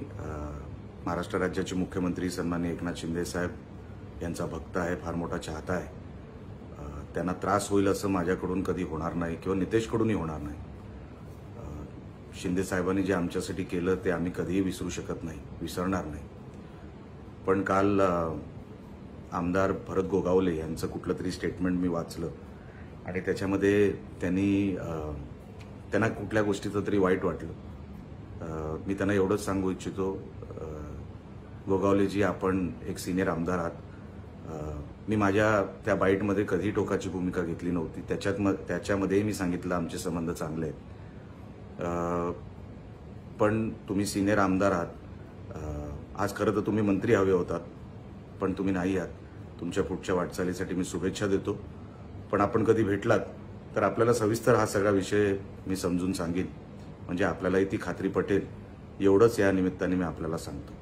महाराष्ट्र राज्याचे मुख्यमंत्री सन्माननीय एकनाथ शिंदे साहेब यांचा भक्त आहे, फार मोठा चाहता आहे। त्यांना त्रास होईल असं माझ्याकडून कधी होणार नाही किंवा नितेशकडूनही होणार नाही। शिंदे साहेबांनी जे आमच्यासाठी केलं ते आम्ही कधीही विसरू शकत नाही, विसरणार नाही। पण काल आमदार भरत गोगावले यांचं कुठलं तरी स्टेटमेंट मी वाचलं आणि त्याच्यामध्ये त्यांना कुठल्या गोष्टीचं तरी वाईट वाटलं। मी त्यांना एवढंच सांगू इच्छितो, गोगावलेजी आपण एक सिनियर आमदार आहात। मी माझ्या त्या बाईटमध्ये कधी टोकाची भूमिका घेतली नव्हती। त्याच्यामध्येही मी सांगितलं आमचे संबंध चांगले आहेत, पण तुम्ही सिनियर आमदार आहात। आज खरं तर तुम्ही मंत्री हवे होतात, पण तुम्ही नाही आहात। तुमच्या पुढच्या वाटचालीसाठी मी शुभेच्छा देतो, पण आपण कधी भेटलात तर आपल्याला सविस्तर हा सगळा विषय मी समजून सांगेन, म्हणजे आपल्यालाही ती खात्री पटेल। एवढंच या निमित्ताने मी आपल्याला सांगतो।